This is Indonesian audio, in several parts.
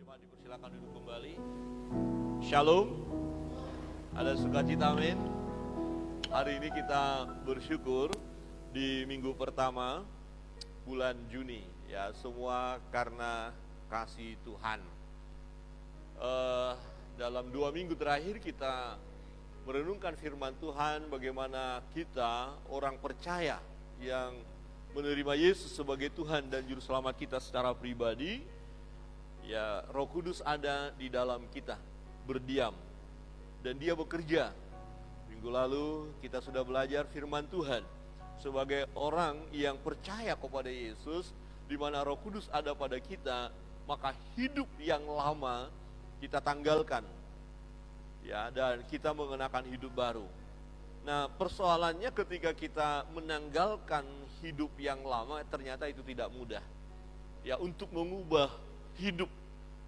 Jemaat dipersilakan duduk kembali. Shalom. Ada sukacita, amin. Hari ini kita bersyukur di minggu pertama bulan Juni, ya, semua karena kasih Tuhan. Dalam 2 minggu terakhir kita merenungkan firman Tuhan, bagaimana kita orang percaya yang menerima Yesus sebagai Tuhan dan Juru Selamat kita secara pribadi. Ya, Roh Kudus ada di dalam kita, berdiam, dan Dia bekerja. Minggu lalu kita sudah belajar firman Tuhan. Sebagai orang yang percaya kepada Yesus, di mana Roh Kudus ada pada kita, maka hidup yang lama kita tanggalkan, ya, dan kita mengenakan hidup baru. Nah, persoalannya ketika kita menanggalkan hidup yang lama, ternyata itu tidak mudah. Ya, untuk mengubah hidup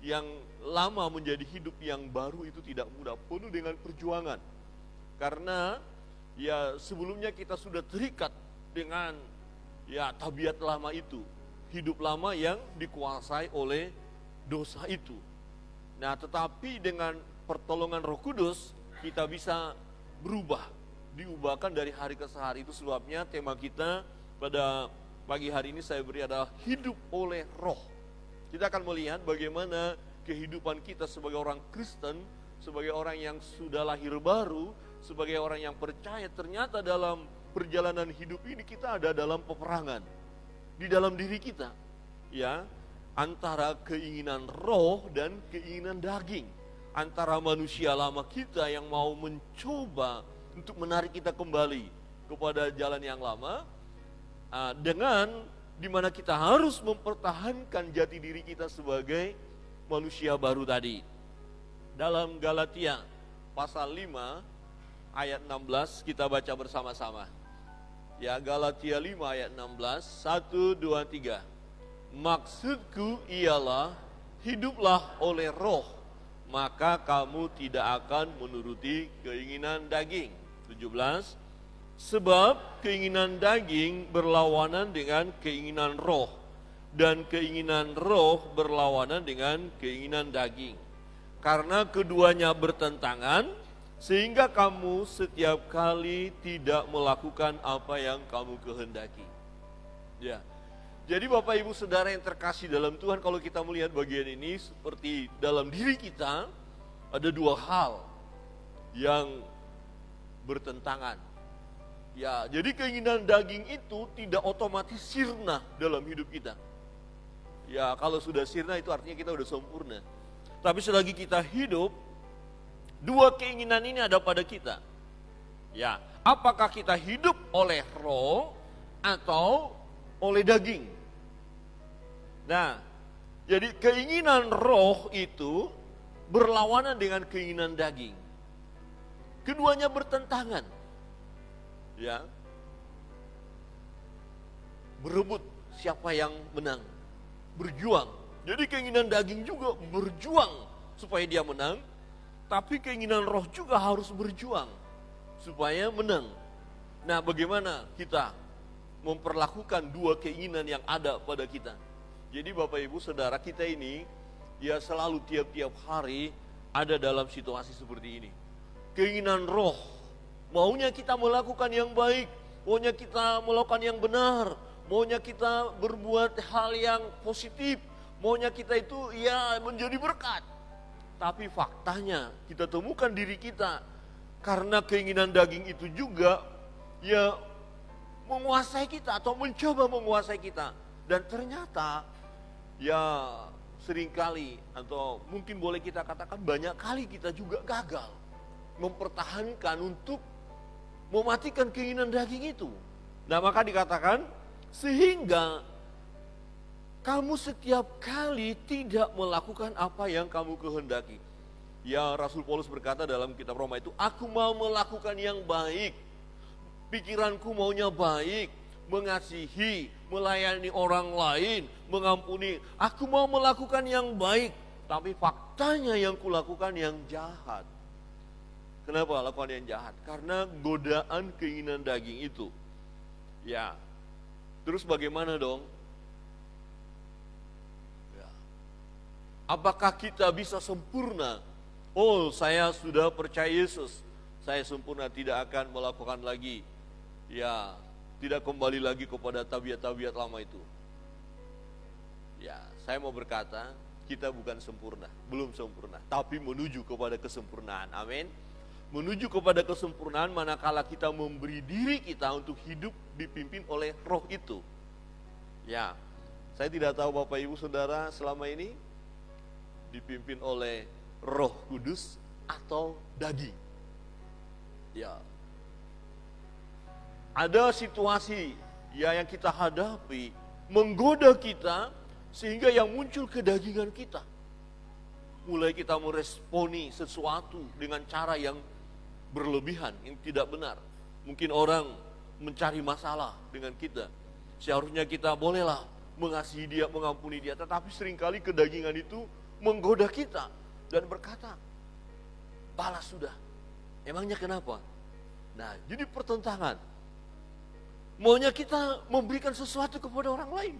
yang lama menjadi hidup yang baru itu tidak mudah, penuh dengan perjuangan. Karena ya sebelumnya kita sudah terikat dengan ya tabiat lama itu, hidup lama yang dikuasai oleh dosa itu. Nah, tetapi dengan pertolongan Roh Kudus kita bisa berubah, diubahkan dari hari ke hari. Itu sebabnya tema kita pada pagi hari ini saya beri adalah hidup oleh Roh. Kita akan melihat bagaimana kehidupan kita sebagai orang Kristen, sebagai orang yang sudah lahir baru, sebagai orang yang percaya, ternyata dalam perjalanan hidup ini kita ada dalam peperangan di dalam diri kita, ya, antara keinginan roh dan keinginan daging, antara manusia lama kita yang mau mencoba untuk menarik kita kembali kepada jalan yang lama, dengan di mana kita harus mempertahankan jati diri kita sebagai manusia baru tadi. Dalam Galatia pasal 5 ayat 16 kita baca bersama-sama. Ya, Galatia 5 ayat 16, 1, 2, 3. Maksudku ialah hiduplah oleh roh, maka kamu tidak akan menuruti keinginan daging. 17. Sebab keinginan daging berlawanan dengan keinginan roh, dan keinginan roh berlawanan dengan keinginan daging. Karena keduanya bertentangan, sehingga kamu setiap kali tidak melakukan apa yang kamu kehendaki. Ya. Jadi Bapak Ibu Saudara yang terkasih dalam Tuhan, kalau kita melihat bagian ini seperti dalam diri kita ada dua hal yang bertentangan. Ya, jadi keinginan daging itu tidak otomatis sirna dalam hidup kita. Ya, kalau sudah sirna itu artinya kita sudah sempurna. Tapi selagi kita hidup, dua keinginan ini ada pada kita. Ya, apakah kita hidup oleh roh atau oleh daging? Nah, jadi keinginan roh itu berlawanan dengan keinginan daging. Keduanya bertentangan. Ya, berebut siapa yang menang, berjuang. Jadi keinginan daging juga berjuang supaya dia menang, tapi keinginan roh juga harus berjuang supaya menang. Nah, bagaimana kita memperlakukan dua keinginan yang ada pada kita? Jadi Bapak Ibu Saudara, kita ini ya selalu tiap-tiap hari ada dalam situasi seperti ini. Keinginan roh, maunya kita melakukan yang baik, maunya kita melakukan yang benar, maunya kita berbuat hal yang positif, maunya kita itu ya menjadi berkat. Tapi faktanya kita temukan diri kita karena keinginan daging itu juga ya menguasai kita atau mencoba menguasai kita. Dan ternyata ya seringkali atau mungkin boleh kita katakan banyak kali kita juga gagal mempertahankan untuk mematikan keinginan daging itu. Nah, maka dikatakan sehingga kamu setiap kali tidak melakukan apa yang kamu kehendaki. Ya, Rasul Paulus berkata dalam kitab Roma itu, aku mau melakukan yang baik, pikiranku maunya baik, mengasihi, melayani orang lain, mengampuni. Aku mau melakukan yang baik, tapi faktanya yang kulakukan yang jahat. Kenapa lakukan yang jahat? Karena godaan keinginan daging itu. Ya, terus bagaimana dong? Ya. Apakah kita bisa sempurna? Oh, saya sudah percaya Yesus, saya sempurna, tidak akan melakukan lagi. Ya, tidak kembali lagi kepada tabiat-tabiat lama itu. Ya, saya mau berkata, kita bukan sempurna, belum sempurna, tapi menuju kepada kesempurnaan. Amin. Menuju kepada kesempurnaan manakala kita memberi diri kita untuk hidup dipimpin oleh Roh itu. Ya, saya tidak tahu Bapak Ibu Saudara selama ini dipimpin oleh Roh Kudus atau daging. Ya. Ada situasi ya yang kita hadapi menggoda kita sehingga yang muncul kedagingan kita. Mulai kita meresponi sesuatu dengan cara yang berlebihan, yang tidak benar. Mungkin orang mencari masalah dengan kita. Seharusnya kita bolehlah mengasihi dia, mengampuni dia. Tetapi seringkali kedagingan itu menggoda kita dan berkata, balas sudah. Emangnya kenapa? Nah, jadi pertentangan. Maunya kita memberikan sesuatu kepada orang lain.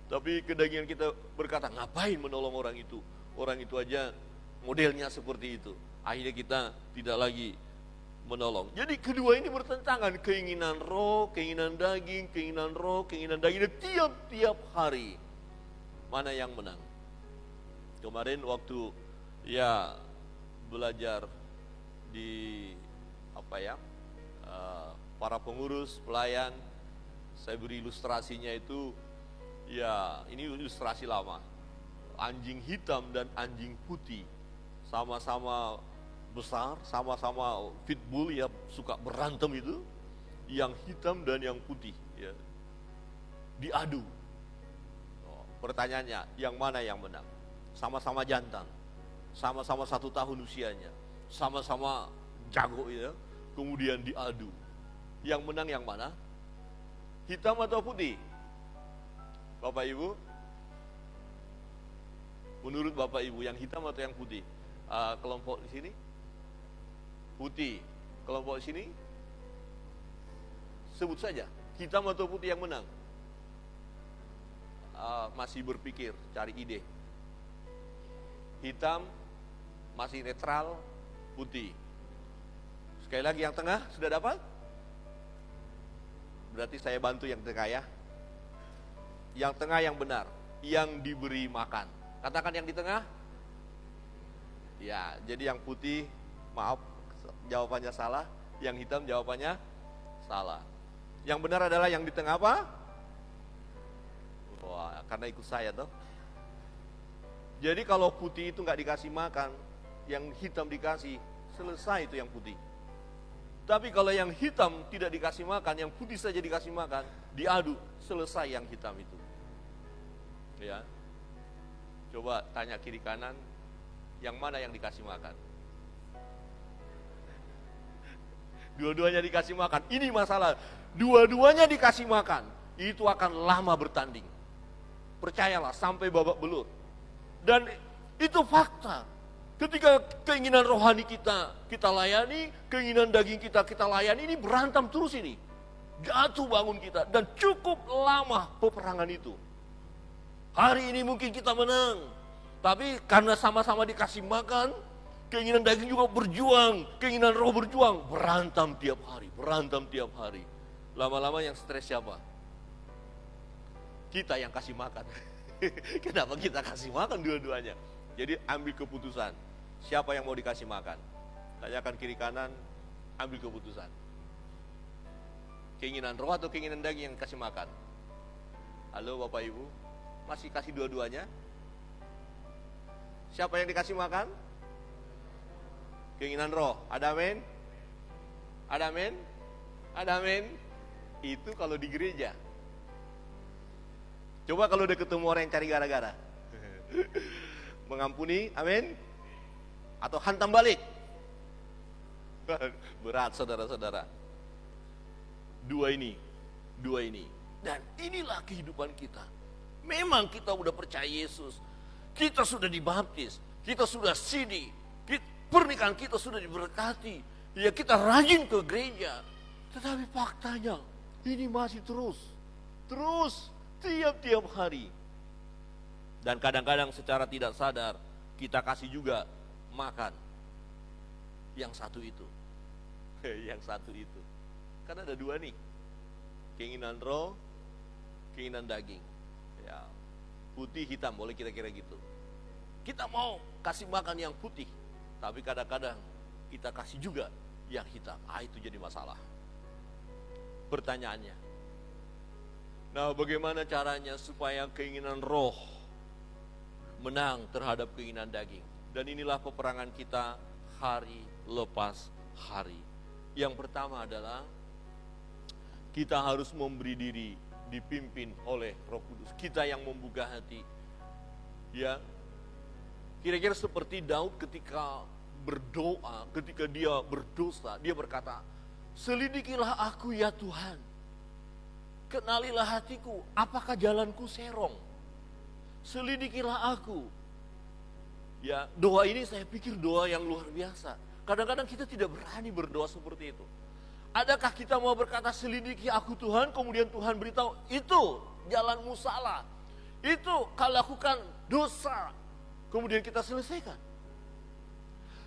Tapi kedagingan kita berkata, ngapain menolong orang itu? Orang itu aja modelnya seperti itu. Akhirnya kita tidak lagi menolong. Jadi kedua ini bertentangan, keinginan roh, keinginan daging, keinginan roh, keinginan daging. Dan tiap-tiap hari mana yang menang? Kemarin waktu ya belajar di para pengurus pelayan, saya beri ilustrasinya itu ya ini ilustrasi lama. Anjing hitam dan anjing putih sama-sama besar, sama-sama pitbull ya, suka berantem itu, yang hitam dan yang putih ya, diadu. Pertanyaannya, yang mana yang menang? Sama-sama jantan, sama-sama 1 tahun usianya, sama-sama jago ya, kemudian diadu. Yang menang yang mana? Hitam atau putih? Bapak Ibu, menurut Bapak Ibu yang hitam atau yang putih? Kelompok di sini putih, kelompok di sini sebut saja hitam atau putih yang menang. Masih berpikir, cari ide. Hitam masih netral, putih. Sekali lagi yang tengah sudah dapat? Berarti saya bantu yang tengah ya. Yang tengah yang benar, yang diberi makan. Katakan yang di tengah. Ya, jadi yang putih, maaf, jawabannya salah. Yang hitam jawabannya salah. Yang benar adalah yang di tengah apa? Wah, karena ikut saya toh. Jadi kalau putih itu nggak dikasih makan, yang hitam dikasih, selesai itu yang putih. Tapi kalau yang hitam tidak dikasih makan, yang putih saja dikasih makan, diadu, selesai yang hitam itu. Ya. Coba tanya kiri kanan, yang mana yang dikasih makan? Dua-duanya dikasih makan. Ini masalah. Dua-duanya dikasih makan, itu akan lama bertanding. Percayalah, sampai babak belur. Dan itu fakta. Ketika keinginan rohani kita layani, keinginan daging kita layani, ini berantem terus ini. Jatuh bangun kita. Dan cukup lama peperangan itu. Hari ini mungkin kita menang. Tapi karena sama-sama dikasih makan, keinginan daging juga berjuang, keinginan roh berjuang. Berantem tiap hari. Lama-lama yang stres siapa? Kita yang kasih makan. Kenapa kita kasih makan dua-duanya? Jadi ambil keputusan. Siapa yang mau dikasih makan? Tanyakan kiri kanan, ambil keputusan. Keinginan roh atau keinginan daging yang kasih makan? Halo Bapak Ibu, masih kasih dua-duanya? Siapa yang dikasih makan? Keinginan roh. Ada amin? Ada amin? Ada amin? Itu kalau di gereja. Coba kalau udah ketemu orang yang cari gara-gara. Mengampuni, amin? Atau hantam balik. Berat saudara-saudara. Dua ini. Dan inilah kehidupan kita. Memang kita udah percaya Yesus. Kita sudah dibaptis. Kita sudah sidi. Pernikahan kita sudah diberkati. Ya, kita rajin ke gereja. Tetapi faktanya, ini masih terus. Tiap-tiap hari. Dan kadang-kadang secara tidak sadar kita kasih juga makan yang satu itu. Yang satu itu. Kan ada dua nih. Keinginan roh, keinginan daging. Ya, putih hitam, boleh kira-kira gitu. Kita mau kasih makan yang putih, tapi kadang-kadang kita kasih juga yang hitam. Itu jadi masalah. Pertanyaannya, nah bagaimana caranya supaya keinginan roh menang terhadap keinginan daging? Dan inilah peperangan kita hari lepas hari. Yang pertama adalah kita harus memberi diri dipimpin oleh Roh Kudus. Kita yang membuka hati. Ya. Kira-kira seperti Daud ketika berdoa, ketika dia berdosa, dia berkata, "Selidikilah aku ya Tuhan. Kenalilah hatiku, apakah jalanku serong? Selidikilah aku." Ya, doa ini saya pikir doa yang luar biasa. Kadang-kadang kita tidak berani berdoa seperti itu. Adakah kita mau berkata, "Selidiki aku Tuhan," kemudian Tuhan beritahu, "Itu jalanmu salah. Itu kau lakukan dosa." Kemudian kita selesaikan.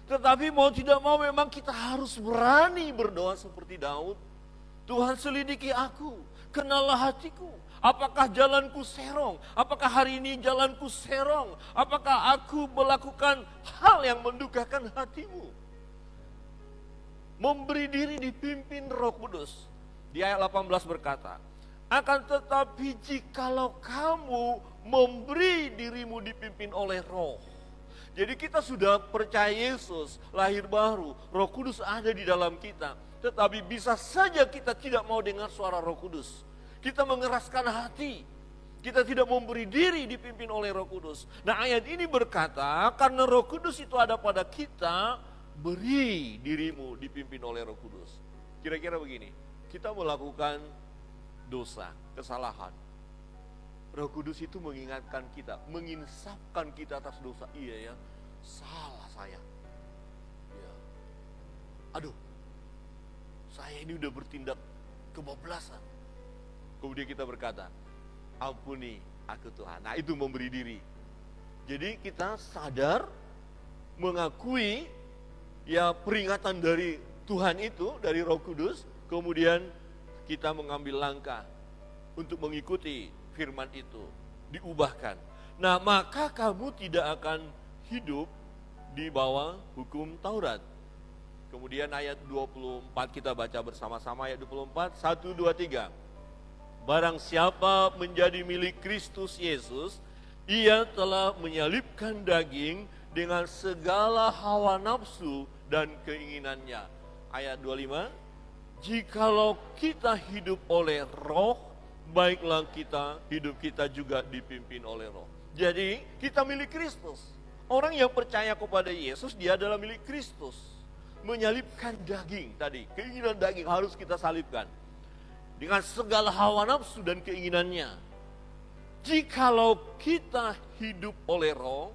Tetapi mau tidak mau memang kita harus berani berdoa seperti Daud. "Tuhan, selidiki aku, kenallah hatiku. Apakah jalanku serong? Apakah hari ini jalanku serong? Apakah aku melakukan hal yang mendukakan hatimu?" Memberi diri dipimpin Roh Kudus. Di ayat 18 berkata, "Akan tetapi jikalau kamu memberi dirimu dipimpin oleh Roh." Jadi kita sudah percaya Yesus, lahir baru, Roh Kudus ada di dalam kita. Tetapi bisa saja kita tidak mau dengar suara Roh Kudus. Kita mengeraskan hati. Kita tidak memberi diri dipimpin oleh Roh Kudus. Nah, ayat ini berkata, karena Roh Kudus itu ada pada kita, beri dirimu dipimpin oleh Roh Kudus. Kira-kira begini, kita melakukan dosa, kesalahan. Roh Kudus itu mengingatkan kita, menginsafkan kita atas dosa. Iya ya, salah saya. Ya. Aduh, saya ini udah bertindak kebablasan. Kemudian kita berkata, "Ampuni aku Tuhan." Nah, itu memberi diri. Jadi kita sadar, mengakui ya peringatan dari Tuhan itu, dari Roh Kudus. Kemudian kita mengambil langkah untuk mengikuti firman itu, diubahkan. Nah, maka kamu tidak akan hidup di bawah hukum Taurat. Kemudian ayat 24 kita baca bersama-sama, ayat 24, 1, 2, 3. "Barang siapa menjadi milik Kristus Yesus, ia telah menyalibkan daging dengan segala hawa nafsu dan keinginannya." Ayat 25, "Jikalau kita hidup oleh Roh, baiklah hidup kita juga dipimpin oleh Roh." Jadi kita milik Kristus. Orang yang percaya kepada Yesus, dia adalah milik Kristus. Menyalibkan daging tadi, keinginan daging harus kita salibkan dengan segala hawa nafsu dan keinginannya. Jikalau kita hidup oleh Roh,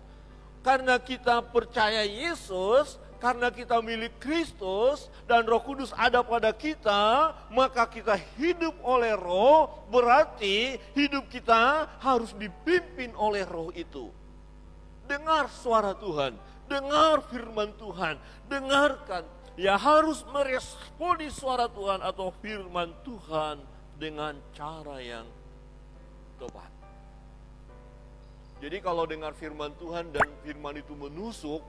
karena kita percaya Yesus, karena kita milik Kristus dan Roh Kudus ada pada kita, maka kita hidup oleh Roh, berarti hidup kita harus dipimpin oleh Roh itu. Dengar suara Tuhan, dengar firman Tuhan, dengarkan. Ya, harus meresponi suara Tuhan atau firman Tuhan dengan cara yang tepat. Jadi kalau dengar firman Tuhan dan firman itu menusuk,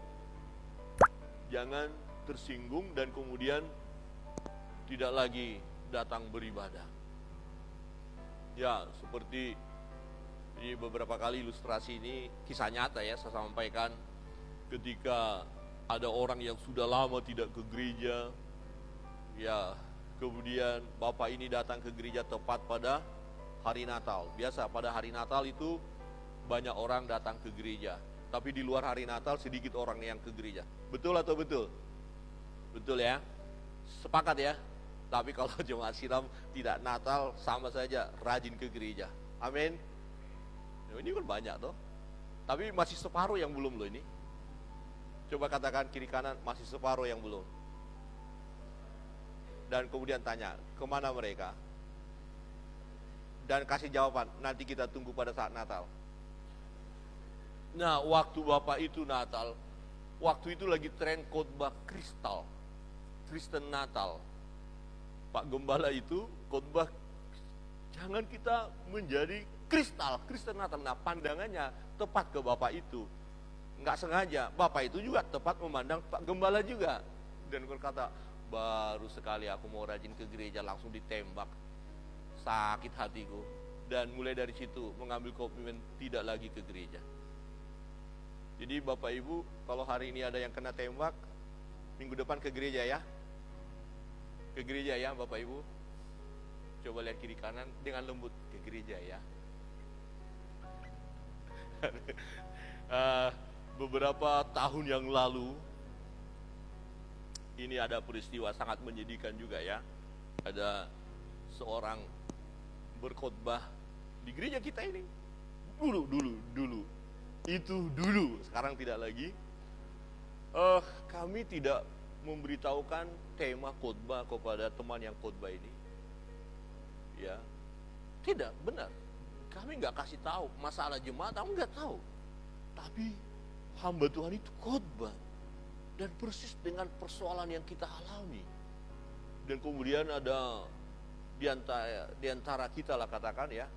jangan tersinggung dan kemudian tidak lagi datang beribadah. Ya, seperti ini beberapa kali ilustrasi ini kisah nyata ya saya sampaikan. Ketika ada orang yang sudah lama tidak ke gereja, ya kemudian bapak ini datang ke gereja tepat pada hari Natal. Biasa pada hari Natal itu banyak orang datang ke gereja. Tapi di luar hari Natal sedikit orang yang ke gereja. Betul atau betul? Betul ya? Sepakat ya? Tapi kalau jemaat siram tidak Natal sama saja rajin ke gereja. Amin. Nah, ini kan banyak toh. Tapi masih separuh yang belum loh ini. Coba katakan kiri kanan, masih separuh yang belum. Dan kemudian tanya, kemana mereka? Dan kasih jawaban, nanti kita tunggu pada saat Natal. Nah, waktu Bapak itu Natal, waktu itu lagi tren khotbah kristal, Kristen Natal. Pak Gembala itu khotbah, jangan kita menjadi kristal, Kristen Natal. Nah, pandangannya tepat ke Bapak itu. Nggak sengaja, Bapak itu juga tepat memandang Pak Gembala juga. Dan berkata, baru sekali aku mau rajin ke gereja langsung ditembak. Sakit hatiku. Dan mulai dari situ mengambil komitmen tidak lagi ke gereja. Jadi Bapak Ibu, kalau hari ini ada yang kena tembak, minggu depan ke gereja ya. Ke gereja ya Bapak Ibu. Coba lihat kiri kanan dengan lembut, ke gereja ya. Beberapa tahun yang lalu, ini ada peristiwa sangat menyedihkan juga ya. Ada seorang berkhotbah di gereja kita ini. Dulu. Itu dulu, sekarang tidak lagi. Kami tidak memberitahukan tema khotbah kepada teman yang khotbah ini. Ya, tidak benar. Kami nggak kasih tahu masalah jemaat, kamu nggak tahu. Tapi hamba Tuhan itu khotbah dan persis dengan persoalan yang kita alami. Dan kemudian ada di antara kita lah katakan ya,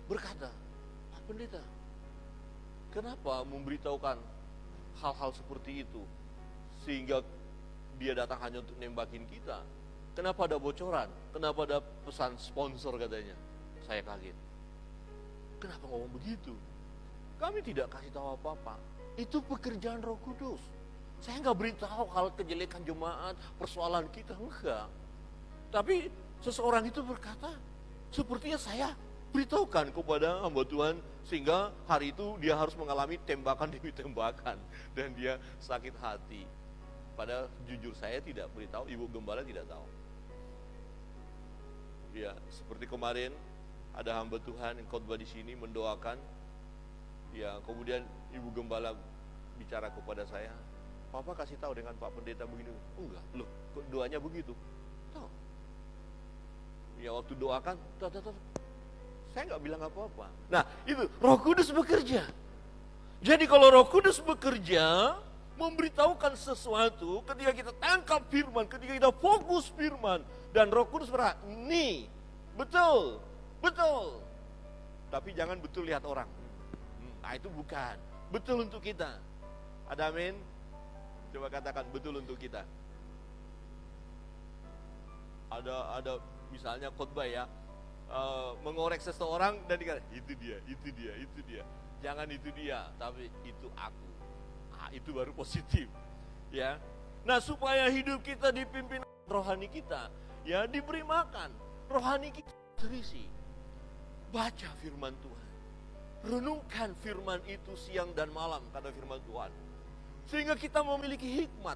berkata, Pak Pendeta, kenapa memberitahukan hal-hal seperti itu sehingga dia datang hanya untuk nembakin kita? Kenapa ada bocoran? Kenapa ada pesan sponsor katanya? Saya kaget. Kenapa ngomong begitu? Kami tidak kasih tahu apa-apa. Itu pekerjaan Roh Kudus. Saya nggak beritahu hal kejelekan jemaat, persoalan kita, enggak. Tapi seseorang itu berkata, sepertinya saya beritahukan kepada hamba Tuhan sehingga hari itu dia harus mengalami tembakan demi tembakan dan dia sakit hati. Padahal jujur saya tidak beritahu, Ibu Gembala tidak tahu. Ya, seperti kemarin ada hamba Tuhan yang khotbah di sini mendoakan. Ya, kemudian Ibu Gembala bicara kepada saya, Papa kasih tahu dengan Pak Pendeta begini. Enggak, loh, kok doanya begitu? Tahu. Ya waktu doakan, saya nggak bilang apa-apa. Nah, itu Roh Kudus bekerja. Jadi kalau Roh Kudus bekerja, memberitahukan sesuatu, ketika kita tangkap firman, ketika kita fokus firman, dan Roh Kudus berkata, nih, betul. Tapi jangan betul lihat orang. Nah itu bukan, betul untuk kita. Ada amin? Coba katakan betul untuk kita. Ada misalnya khotbah ya, mengorek seseorang dan dikatakan itu dia. Jangan itu dia, tapi itu aku. Nah, itu baru positif, ya. Nah, supaya hidup kita dipimpin rohani kita, ya diberi makan, rohani kita terisi. Baca firman Tuhan. Renungkan firman itu siang dan malam, kata firman Tuhan. Sehingga kita memiliki hikmat.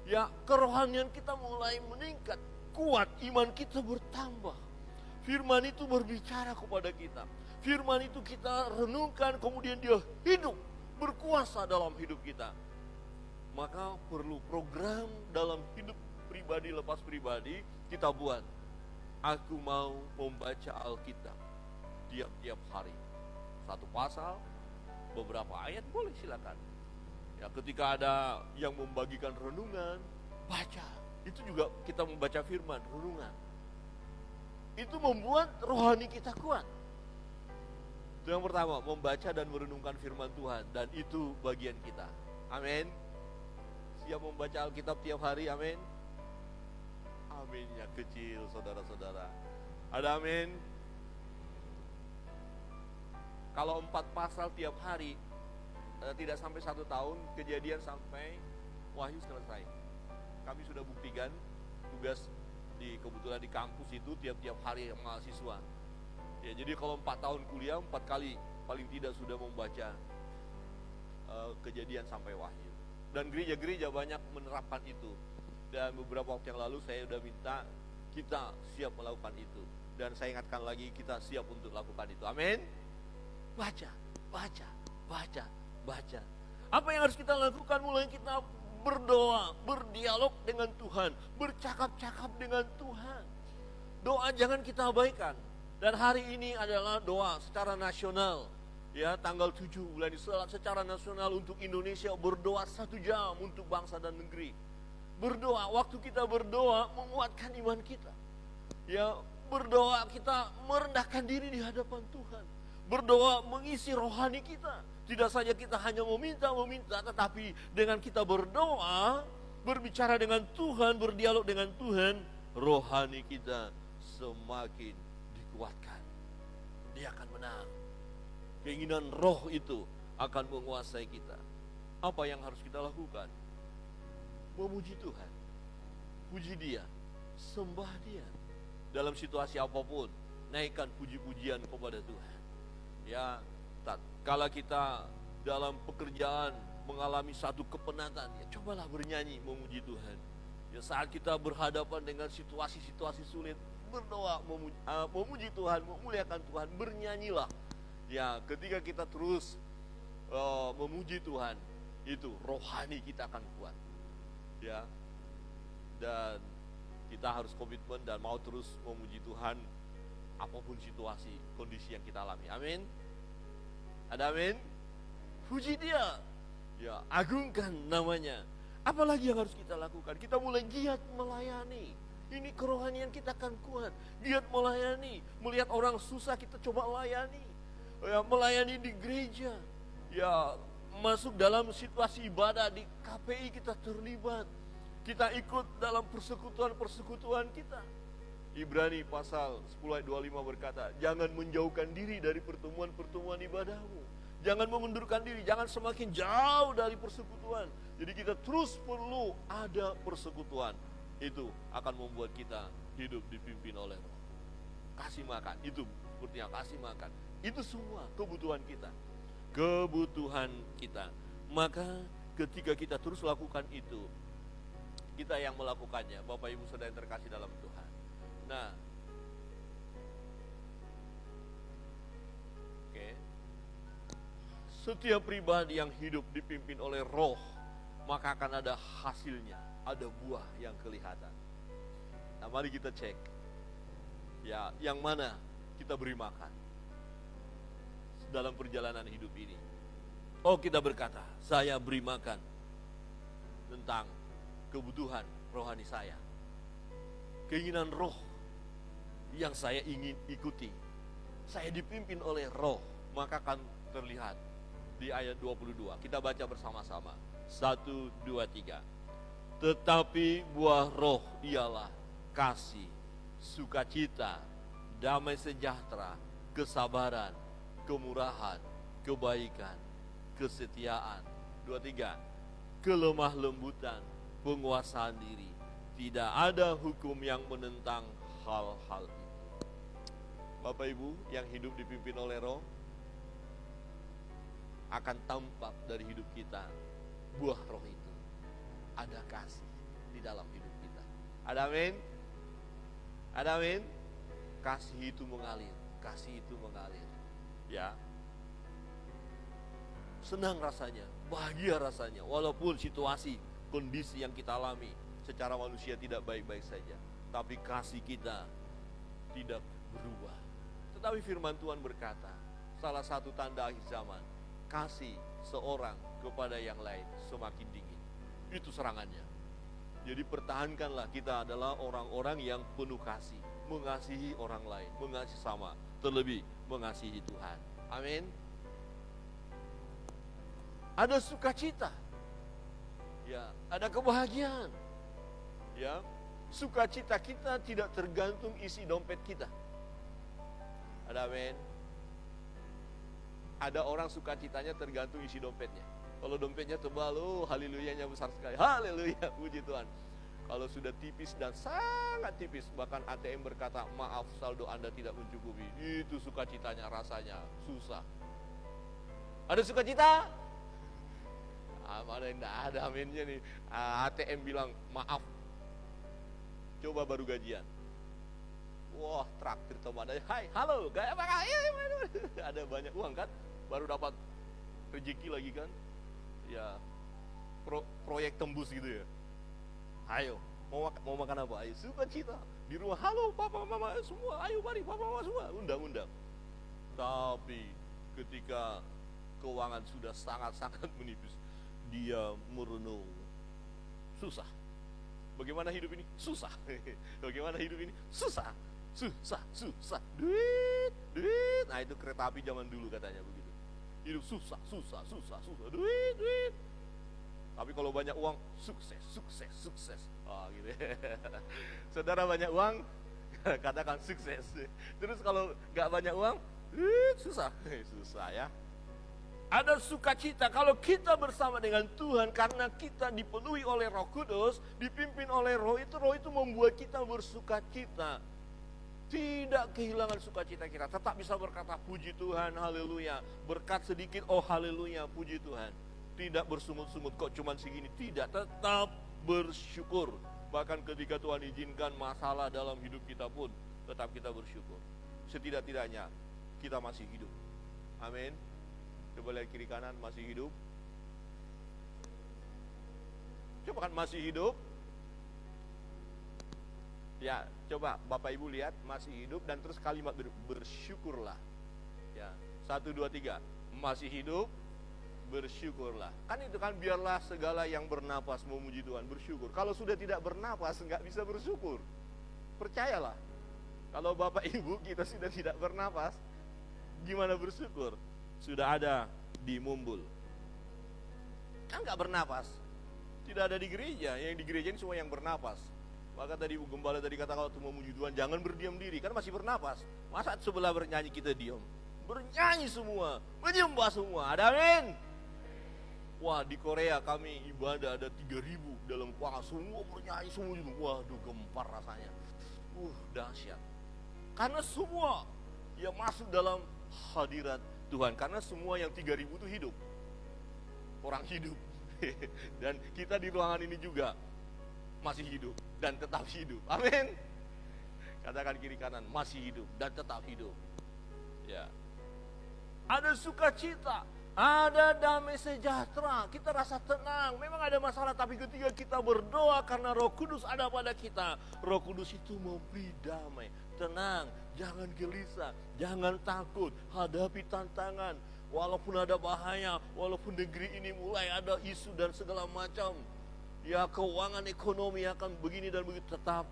Ya, kerohanian kita mulai meningkat, kuat, iman kita bertambah. Firman itu berbicara kepada kita. Firman itu kita renungkan, kemudian dia hidup, berkuasa dalam hidup kita. Maka perlu program dalam hidup pribadi, lepas pribadi, kita buat. Aku mau membaca Alkitab tiap-tiap hari. Satu pasal, beberapa ayat boleh silakan. Ya, ketika ada yang membagikan renungan, baca. Itu juga kita membaca firman, renungan. Itu membuat rohani kita kuat. Itu yang pertama, membaca dan merenungkan firman Tuhan. Dan itu bagian kita. Amin. Siap membaca Alkitab tiap hari, amin. Aminnya kecil, saudara-saudara. Ada amin. Kalau 4 pasal tiap hari, tidak sampai 1 tahun, Kejadian sampai Wahyu selesai. Kami sudah buktikan tugas kebetulan di kampus itu tiap-tiap hari mahasiswa. Ya, jadi kalau 4 tahun kuliah, 4 kali paling tidak sudah membaca Kejadian sampai Wahyu. Dan gereja-gereja banyak menerapkan itu. Dan beberapa waktu yang lalu saya sudah minta kita siap melakukan itu. Dan saya ingatkan lagi, kita siap untuk lakukan itu. Amin. Baca. Apa yang harus kita lakukan? Mulai kita berdoa, berdialog dengan Tuhan, bercakap-cakap dengan Tuhan. Doa jangan kita abaikan. Dan hari ini adalah doa secara nasional. Ya, tanggal 7 bulan ini secara nasional untuk Indonesia berdoa 1 jam untuk bangsa dan negeri. Berdoa, waktu kita berdoa menguatkan iman kita. Ya, berdoa kita merendahkan diri di hadapan Tuhan. Berdoa mengisi rohani kita. Tidak saja kita hanya meminta, tetapi dengan kita berdoa, berbicara dengan Tuhan, berdialog dengan Tuhan, rohani kita semakin dikuatkan. Dia akan menang. Keinginan roh itu akan menguasai kita. Apa yang harus kita lakukan? Memuji Tuhan, puji Dia, sembah Dia. Dalam situasi apapun, naikkan puji-pujian kepada Tuhan. Ya, kalau kita dalam pekerjaan mengalami satu kepenatan, ya cobalah bernyanyi memuji Tuhan. Ya, saat kita berhadapan dengan situasi-situasi sulit, berdoa, memuji Tuhan, memuliakan Tuhan, bernyanyilah. Ya, ketika kita terus memuji Tuhan, itu rohani kita akan kuat. Ya, dan kita harus komitmen dan mau terus memuji Tuhan apapun situasi, kondisi yang kita alami. Amin. Ada amin? Puji Dia. Ya, agungkan namanya. Apalagi yang harus kita lakukan? Kita mulai giat melayani. Ini kerohanian kita akan kuat. Giat melayani. Melihat orang susah kita coba layani. Ya, melayani di gereja. Ya, masuk dalam situasi ibadah di KPI kita terlibat. Kita ikut dalam persekutuan-persekutuan kita. Ibrani pasal 10 ayat 25 berkata, jangan menjauhkan diri dari pertemuan-pertemuan ibadahmu. Jangan mengundurkan diri, jangan semakin jauh dari persekutuan. Jadi kita terus perlu ada persekutuan. Itu akan membuat kita hidup dipimpin oleh Roh. Kasih makan, itu sepertinya kasih makan. Itu semua kebutuhan kita. Kebutuhan kita. Maka ketika kita terus lakukan itu, kita yang melakukannya, Bapak Ibu Saudara yang terkasih dalam Tuhan. Nah, oke. Setiap pribadi yang hidup dipimpin oleh Roh, maka akan ada hasilnya, ada buah yang kelihatan. Nah, mari kita cek. Ya, yang mana kita beri makan dalam perjalanan hidup ini. Oh, kita berkata, saya beri makan tentang kebutuhan rohani saya. Keinginan roh yang saya ingin ikuti. Saya dipimpin oleh Roh, maka akan terlihat di ayat 22. Kita baca bersama-sama. 1, 2, 3. Tetapi buah Roh ialah kasih, sukacita, damai sejahtera, kesabaran, kemurahan, kebaikan, kesetiaan. 2, 3. Kelemah lembutan, penguasaan diri. Tidak ada hukum yang menentang hal-hal itu. Bapak Ibu yang hidup dipimpin oleh Roh, akan tampak dari hidup kita buah Roh itu. Ada kasih di dalam hidup kita. Ada amin? Ada amin? Kasih itu mengalir, kasih itu mengalir. Ya. Senang rasanya, bahagia rasanya, walaupun situasi, kondisi yang kita alami secara manusia tidak baik-baik saja, tapi kasih kita tidak berubah. Tetapi firman Tuhan berkata, salah satu tanda akhir zaman, kasih seorang kepada yang lain semakin dingin. Itu serangannya. Jadi pertahankanlah, kita adalah orang-orang yang penuh kasih, mengasihi orang lain, mengasihi sama, terlebih mengasihi Tuhan. Amin. Ada sukacita, ya, ada kebahagiaan. Ya, sukacita kita tidak tergantung isi dompet kita. Ada amin. Ada orang sukacitanya tergantung isi dompetnya. Kalau dompetnya tebal, oh haleluyanya besar sekali. Haleluya, puji Tuhan. Kalau sudah tipis dan sangat tipis, bahkan ATM berkata, maaf saldo Anda tidak mencukupi. Itu sukacitanya, rasanya susah. Ada sukacita? Mana yang tidak ada aminnya nih. ATM bilang maaf. Coba baru gajian. Wah, traktir teman aja. Hai, halo, gak apa? Ada banyak uang kan? Baru dapat rezeki lagi kan? Ya, proyek tembus gitu ya. Ayo, mau makan apa? Ayo, sukacita. Di rumah, halo papa mama semua, ayo mari papa mama semua, undang-undang. Tapi ketika keuangan sudah sangat-sangat menipis, dia merenung. Susah. Bagaimana hidup ini? Susah. Bagaimana hidup ini? Susah. Susah. Duit. Nah, itu kereta api zaman dulu katanya begitu. Hidup susah. Duit. Tapi kalau banyak uang, sukses. Oh, gitu. Saudara banyak uang, katakan sukses. Terus kalau nggak banyak uang, susah ya. Ada sukacita kalau kita bersama dengan Tuhan karena kita dipenuhi oleh Roh Kudus, dipimpin oleh Roh itu membuat kita bersukacita. Tidak kehilangan sukacita kita, tetap bisa berkata puji Tuhan, haleluya. Berkat sedikit, oh haleluya, puji Tuhan. Tidak bersungut-sungut kok cuman segini, tidak, tetap bersyukur. Bahkan ketika Tuhan izinkan masalah dalam hidup kita pun, tetap kita bersyukur. Setidak-tidaknya kita masih hidup. Amin. Coba lihat kiri kanan, masih hidup. Coba kan masih hidup. Ya, coba Bapak Ibu lihat, masih hidup, dan terus kalimat bersyukurlah. Ya, 1, 2, 3. Masih hidup, bersyukurlah. Kan itu kan, biarlah segala yang bernapas memuji Tuhan, bersyukur. Kalau sudah tidak bernapas, nggak bisa bersyukur. Percayalah. Kalau Bapak Ibu kita sudah tidak bernapas, gimana bersyukur? Sudah ada di Mumbul. Kan nggak bernapas. Tidak ada di gereja. Yang di gereja ini semua yang bernapas. Maka tadi Bu Gembala tadi kata kalau memuji Tuhan jangan berdiam diri, kan masih bernapas. Masa sebelah bernyanyi kita diam? Bernyanyi semua, menyembah semua. Ada amin. Wah, di Korea kami ibadah ada 3.000 dalam kuasa, semua bernyanyi semua juga. Waduh, gempar rasanya. Dahsyat. Karena semua yang masuk dalam hadirat Tuhan, karena semua yang 3.000 itu hidup. Orang hidup. Dan kita di ruangan ini juga masih hidup dan tetap hidup. Amin. Katakan kiri kanan, masih hidup dan tetap hidup. Ya. Ada sukacita, ada damai sejahtera, kita rasa tenang. Memang ada masalah, tapi ketika kita berdoa karena Roh Kudus ada pada kita, Roh Kudus itu memberi damai, tenang, jangan gelisah, jangan takut, hadapi tantangan. Walaupun ada bahaya, walaupun negeri ini mulai ada isu dan segala macam, ya keuangan ekonomi akan begini dan begitu, tetap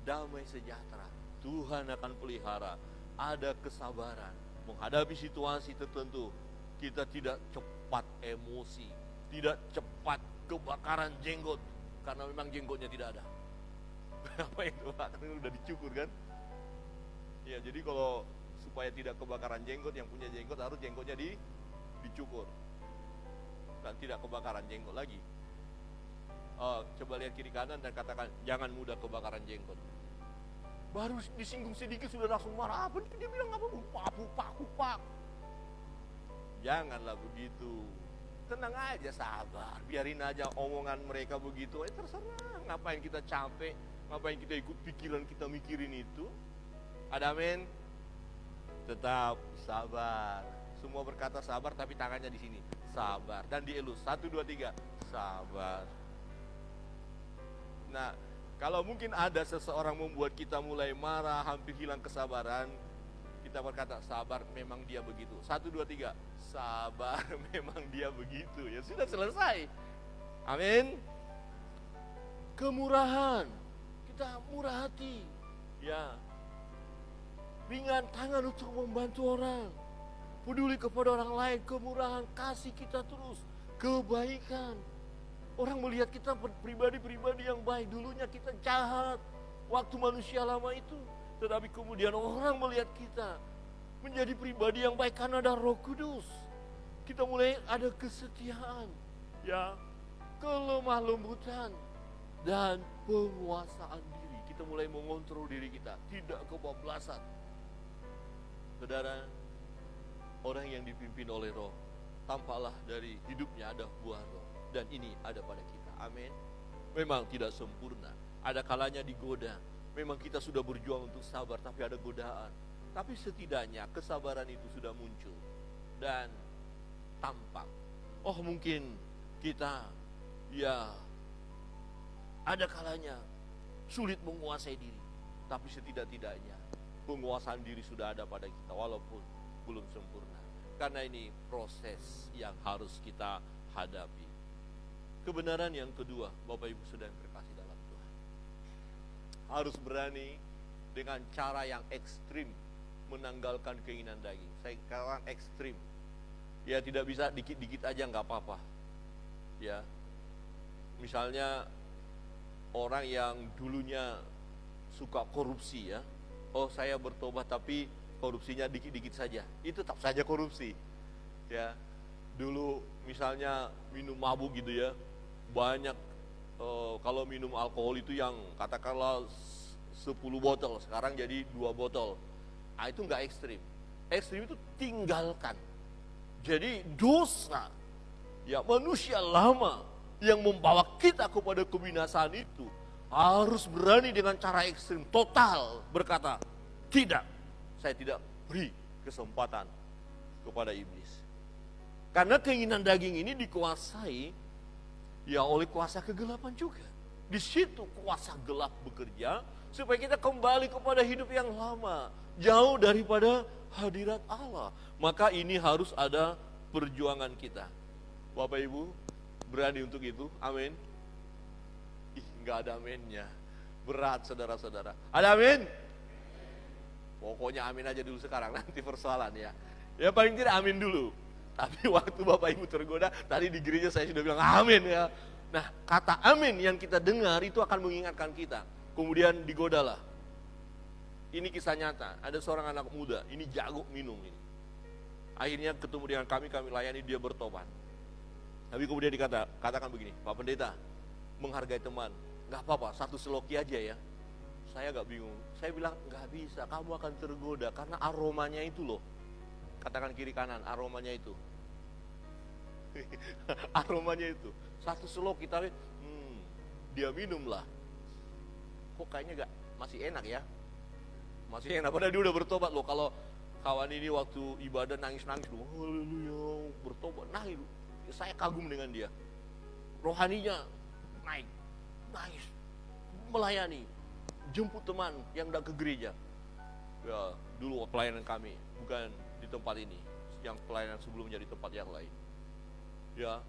damai sejahtera. Tuhan akan pelihara, ada kesabaran menghadapi situasi tertentu. Kita tidak cepat emosi, tidak cepat kebakaran jenggot, karena memang jenggotnya tidak ada. Apa itu? Kan udah dicukur kan? Ya, jadi kalau supaya tidak kebakaran jenggot, yang punya jenggot harus jenggotnya dicukur. Dan tidak kebakaran jenggot lagi. Coba lihat kiri kanan dan katakan jangan mudah kebakaran jenggot. Baru disinggung sedikit sudah langsung marah. Apa dia bilang apa? Kupak. Janganlah begitu. Tenang aja, sabar. Biarin aja omongan mereka begitu. Terserah. Ngapain kita capek? Ngapain kita ikut pikiran kita mikirin itu? Ada amin. Tetap sabar. Semua berkata sabar, tapi tangannya di sini. Sabar. Dan dielus. 1, 2, 3. Sabar. Nah, kalau mungkin ada seseorang membuat kita mulai marah, hampir hilang kesabaran, kita berkata sabar, memang dia begitu. 1, 2, 3. Sabar, memang dia begitu. Ya sudah, selesai. Amin. Kemurahan. Kita murah hati. Ya. Ringan tangan untuk membantu orang. Peduli kepada orang lain, kemurahan, kasih kita terus, kebaikan. Orang melihat kita pribadi-pribadi yang baik. Dulunya kita jahat waktu manusia lama itu, tetapi kemudian orang melihat kita menjadi pribadi yang baik karena ada Roh Kudus. Kita mulai ada kesetiaan, ya, kelemah lembutan dan penguasaan diri. Kita mulai mengontrol diri kita, tidak kebablasan. Saudara, orang yang dipimpin oleh Roh, tampaklah dari hidupnya ada buah Roh. Dan ini ada pada kita. Amin. Memang tidak sempurna. Ada kalanya digoda. Memang kita sudah berjuang untuk sabar, tapi ada godaan. Tapi setidaknya kesabaran itu sudah muncul. Dan tampak. Oh, mungkin kita, ya, ada kalanya sulit menguasai diri. Tapi setidak-tidaknya penguasaan diri sudah ada pada kita, walaupun belum sempurna. karena ini proses yang harus kita hadapi. Kebenaran yang kedua, Bapak Ibu Saudara yang terkasih dalam Tuhan, harus berani dengan cara yang ekstrim menanggalkan keinginan daging. Saya katakan ekstrim. Ya tidak bisa dikit-dikit aja nggak apa-apa. Ya, misalnya orang yang dulunya suka korupsi ya, oh saya bertobat tapi korupsinya dikit-dikit saja, itu tetap saja korupsi. Ya, dulu misalnya minum mabuk gitu ya, banyak kalau minum alkohol itu yang katakanlah 10 botol, sekarang jadi 2 botol. Ah, itu nggak ekstrim. Ekstrim itu tinggalkan. Jadi dosa, ya manusia lama yang membawa kita kepada kebinasaan itu harus berani dengan cara ekstrim, total berkata, tidak, saya tidak beri kesempatan kepada iblis. Karena keinginan daging ini dikuasai ya oleh kuasa kegelapan juga. Di situ kuasa gelap bekerja supaya kita kembali kepada hidup yang lama, jauh daripada hadirat Allah. Maka ini harus ada perjuangan kita. Bapak Ibu berani untuk itu? Amin. Nggak ada aminnya. Berat saudara-saudara. Ada amin? Pokoknya amin aja dulu sekarang, nanti persoalan ya. Ya paling tidak amin dulu. Tapi waktu Bapak Ibu tergoda, tadi di gereja saya sudah bilang amin ya. Nah, kata amin yang kita dengar itu akan mengingatkan kita. Kemudian digodalah. Ini kisah nyata, ada seorang anak muda, ini jago minum ini. Akhirnya ketemu dengan kami layani, dia bertobat. Tapi kemudian katakan begini, Pak Pendeta, menghargai teman, gak apa-apa, 1 seloki aja ya. Saya gak bingung, saya bilang gak bisa, kamu akan tergoda karena aromanya itu loh. Katakan kiri kanan, aromanya itu. Aromanya itu, 1 seloki tapi dia minum lah. Kok kayaknya gak, masih enak ya. Masih enak, padahal dia udah bertobat loh. Kalau kawan ini waktu ibadah nangis-nangis loh, haleluya, bertobat, nangis. Saya kagum dengan dia. Rohaninya naik, nangis, melayani, jemput teman yang udah ke gereja. Ya, dulu pelayanan kami, bukan di tempat ini, yang pelayanan sebelumnya di tempat yang lain. Ya,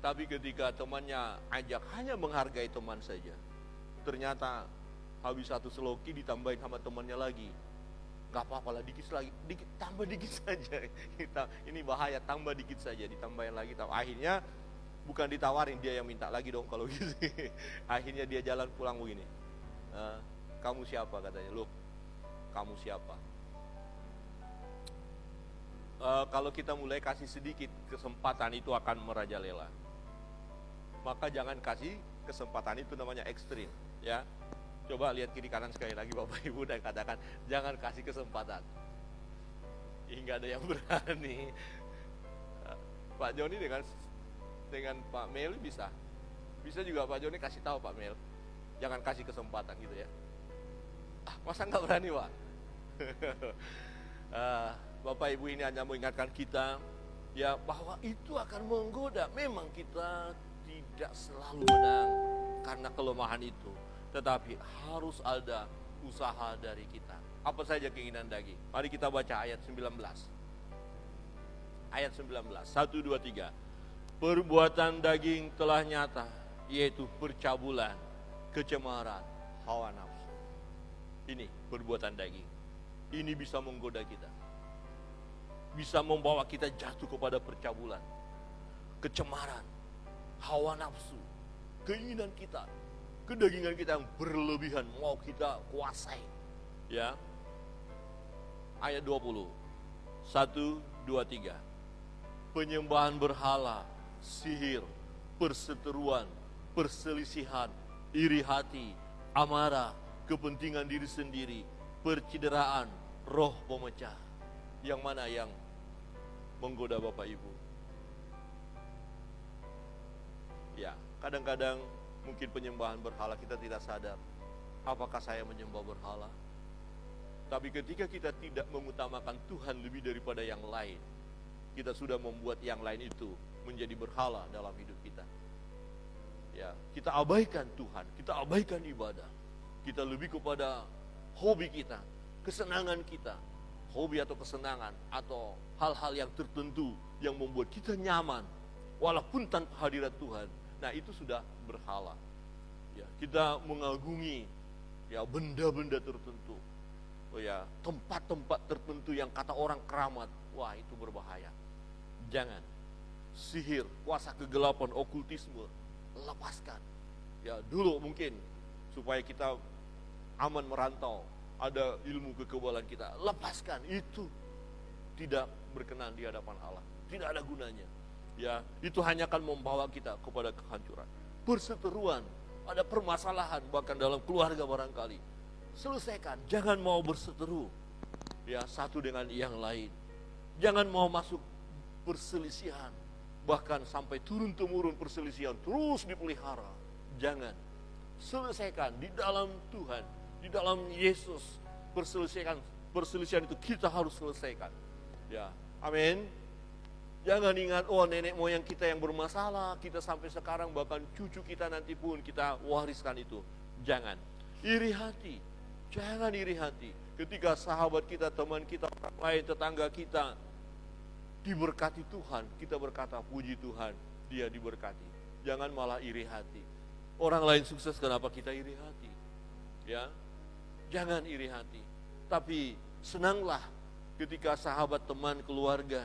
tapi ketika temannya ajak hanya menghargai teman saja, ternyata habis 1 seloki ditambahin sama temannya lagi. Gak apa-apa lah, dikit lagi, tambah dikit saja. Ini bahaya, tambah dikit saja, ditambahin lagi. Akhirnya bukan ditawarin, dia yang minta lagi dong kalau gitu. Akhirnya dia jalan pulang begini. Kamu siapa katanya? Loh, kamu siapa? Kalau kita mulai kasih sedikit kesempatan itu akan merajalela. Maka jangan kasih kesempatan, itu namanya ekstrim, ya. Coba lihat kiri kanan sekali lagi Bapak Ibu dan katakan, jangan kasih kesempatan. Hingga ada yang berani. Pak Joni dengan Pak Mel bisa juga Pak Joni kasih tahu Pak Mel, jangan kasih kesempatan gitu ya. Masa nggak berani Pak? Bapak Ibu ini hanya mengingatkan kita ya bahwa itu akan menggoda. Memang kita tidak selalu menang karena kelemahan itu, tetapi harus ada usaha dari kita. Apa saja keinginan daging? Mari kita baca ayat 19. Ayat 19, 1, 2, 3. Perbuatan daging telah nyata, yaitu percabulan, kecemaran, hawa nafsu. Ini perbuatan daging. Ini bisa menggoda kita. Bisa membawa kita jatuh kepada percabulan, kecemaran, hawa nafsu, keinginan kita, kedagingan kita yang berlebihan mau kita kuasai. Ya. Ayat 20. 1, 2, 3. Penyembahan berhala, sihir, perseteruan, perselisihan, iri hati, amarah, kepentingan diri sendiri, percideraan, roh pemecah. Yang mana yang menggoda Bapak Ibu? Ya, kadang-kadang mungkin penyembahan berhala kita tidak sadar. Apakah saya menyembah berhala? Tapi ketika kita tidak mengutamakan Tuhan lebih daripada yang lain, kita sudah membuat yang lain itu menjadi berhala dalam hidup kita. Ya, kita abaikan Tuhan, kita abaikan ibadah. Kita lebih kepada hobi kita, kesenangan kita, hobi atau kesenangan atau hal-hal yang tertentu yang membuat kita nyaman walaupun tanpa hadirat Tuhan, nah itu sudah berhala. Ya, kita mengagungi ya benda-benda tertentu, oh ya, tempat-tempat tertentu yang kata orang keramat, wah itu berbahaya. Jangan. Sihir, kuasa kegelapan, okultisme, lepaskan. Ya dulu mungkin supaya kita aman merantau, ada ilmu kekebalan kita, lepaskan. Itu tidak berkenan di hadapan Allah, tidak ada gunanya. Ya, itu hanya akan membawa kita kepada kehancuran. Perseteruan, ada permasalahan bahkan dalam keluarga barangkali, selesaikan. Jangan mau berseteru ya satu dengan yang lain. Jangan mau masuk perselisihan, bahkan sampai turun-temurun perselisihan terus dipelihara. Jangan. Selesaikan di dalam Tuhan, di dalam Yesus. Perselisihan itu kita harus selesaikan. Ya, amin. Jangan ingat, oh nenek moyang kita yang bermasalah, kita sampai sekarang bahkan cucu kita nanti pun kita wariskan itu. Jangan. Iri hati. Jangan iri hati. Ketika sahabat kita, teman kita, orang lain, tetangga kita diberkati Tuhan, kita berkata puji Tuhan, dia diberkati. Jangan malah iri hati. Orang lain sukses, kenapa kita iri hati? Ya, jangan iri hati. Tapi senanglah ketika sahabat, teman, keluarga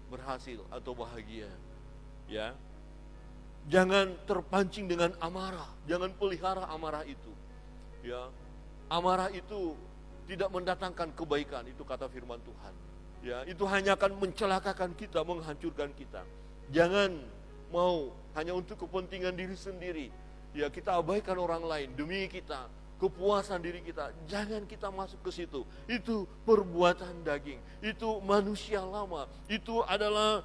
berhasil atau bahagia. Ya, jangan terpancing dengan amarah. Jangan pelihara amarah itu. Ya, amarah itu tidak mendatangkan kebaikan. Itu kata firman Tuhan. Ya, itu hanya akan mencelakakan kita, menghancurkan kita. Jangan mau hanya untuk kepentingan diri sendiri. Ya, kita abaikan orang lain demi kita, kepuasan diri kita. Jangan kita masuk ke situ. Itu perbuatan daging. Itu manusia lama. Itu adalah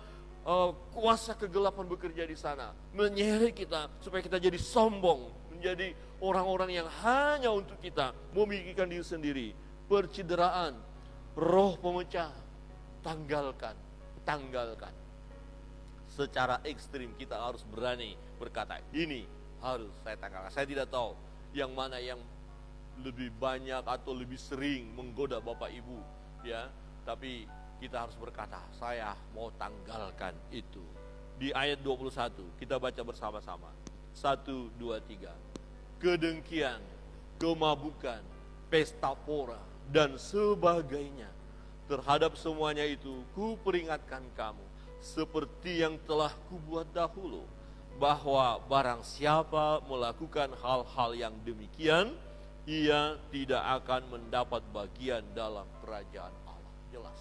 kuasa kegelapan bekerja di sana. Menyeret kita supaya kita jadi sombong, menjadi orang-orang yang hanya untuk kita, memikirkan diri sendiri. Percideraan, roh pemecah, tanggalkan. Secara ekstrim kita harus berani berkata, ini harus saya tanggalkan. Saya tidak tahu yang mana yang lebih banyak atau lebih sering menggoda Bapak Ibu, ya. Tapi kita harus berkata, saya mau tanggalkan itu. Di ayat 21 kita baca bersama-sama. 1, 2, 3. Kedengkian, kemabukan, pesta pora dan sebagainya. Terhadap semuanya itu ku peringatkan kamu, seperti yang telah kubuat dahulu, bahwa barang siapa melakukan hal-hal yang demikian, ia tidak akan mendapat bagian dalam kerajaan Allah. Jelas.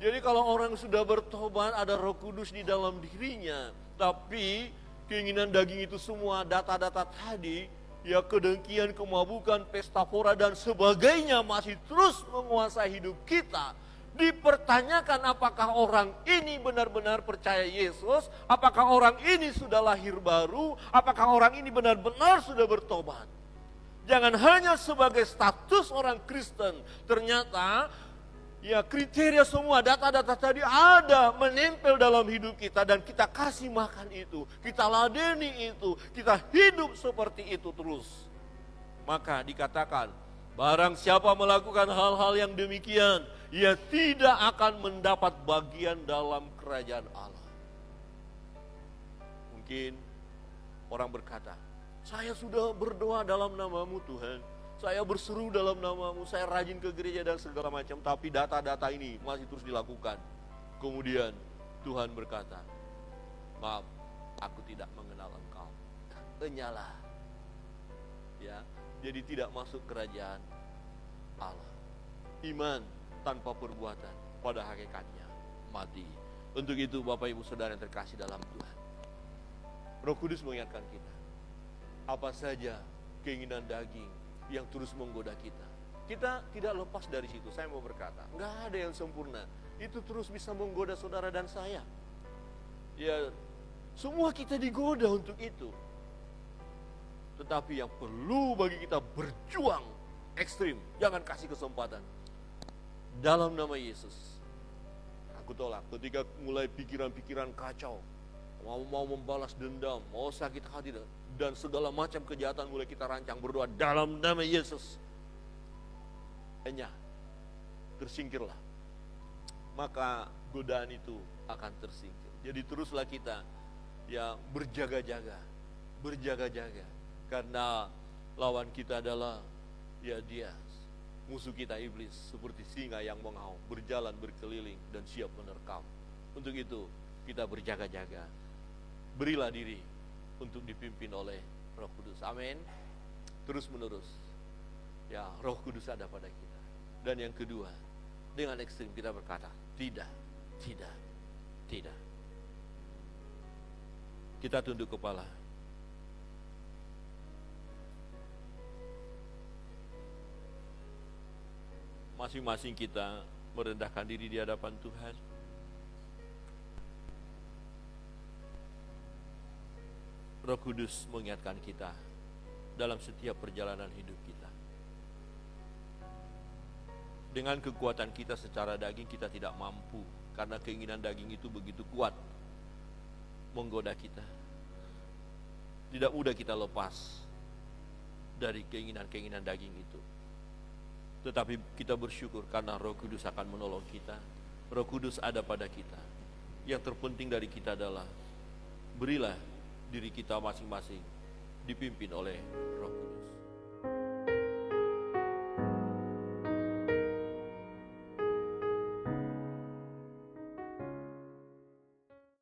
Jadi kalau orang sudah bertobat, ada Roh Kudus di dalam dirinya, tapi keinginan daging itu semua, data-data tadi, ya kedengkian, kemabukan, pesta pora dan sebagainya masih terus menguasai hidup kita. Dipertanyakan apakah orang ini benar-benar percaya Yesus, apakah orang ini sudah lahir baru, apakah orang ini benar-benar sudah bertobat. Jangan hanya sebagai status orang Kristen, ternyata ya kriteria semua, data-data tadi ada menempel dalam hidup kita dan kita kasih makan itu, kita ladeni itu, kita hidup seperti itu terus. Maka dikatakan, barang siapa melakukan hal-hal yang demikian, ia tidak akan mendapat bagian dalam kerajaan Allah. Mungkin orang berkata, saya sudah berdoa dalam nama-Mu Tuhan, saya berseru dalam nama-Mu, saya rajin ke gereja dan segala macam, tapi data-data ini masih terus dilakukan. Kemudian Tuhan berkata, maaf, aku tidak mengenal engkau. Enyalah. Ya, jadi tidak masuk kerajaan Allah. Iman tanpa perbuatan pada hakikatnya mati. Untuk itu Bapak Ibu Saudara yang terkasih dalam Tuhan, Roh Kudus mengingatkan kita, apa saja keinginan daging yang terus menggoda kita, kita tidak lepas dari situ. Saya mau berkata, nggak ada yang sempurna. Itu terus bisa menggoda saudara dan saya. Ya, semua kita digoda untuk itu. Tetapi yang perlu bagi kita berjuang ekstrim, jangan kasih kesempatan. Dalam nama Yesus, aku tolak ketika mulai pikiran-pikiran kacau, mau membalas dendam, mau sakit hati dan segala macam kejahatan mulai kita rancang, berdoa dalam nama Yesus. Enyah, tersingkirlah. Maka godaan itu akan tersingkir. Jadi teruslah kita ya berjaga-jaga, berjaga-jaga. Karena lawan kita adalah ya dia, musuh kita iblis, seperti singa yang mengaum, berjalan berkeliling dan siap menerkam. Untuk itu kita berjaga-jaga. Berilah diri untuk dipimpin oleh Roh Kudus. Amin. Terus menerus ya Roh Kudus ada pada kita. Dan yang kedua, dengan ekstrim kita berkata tidak, tidak, tidak. Kita tunduk kepala. Masing-masing kita merendahkan diri di hadapan Tuhan. Roh Kudus mengingatkan kita dalam setiap perjalanan hidup kita. Dengan kekuatan kita secara daging kita tidak mampu, karena keinginan daging itu begitu kuat menggoda kita. Tidak mudah kita lepas dari keinginan-keinginan daging itu. Tetapi kita bersyukur karena Roh Kudus akan menolong kita. Roh Kudus ada pada kita. Yang terpenting dari kita adalah berilah diri kita masing-masing dipimpin oleh Roh Kudus.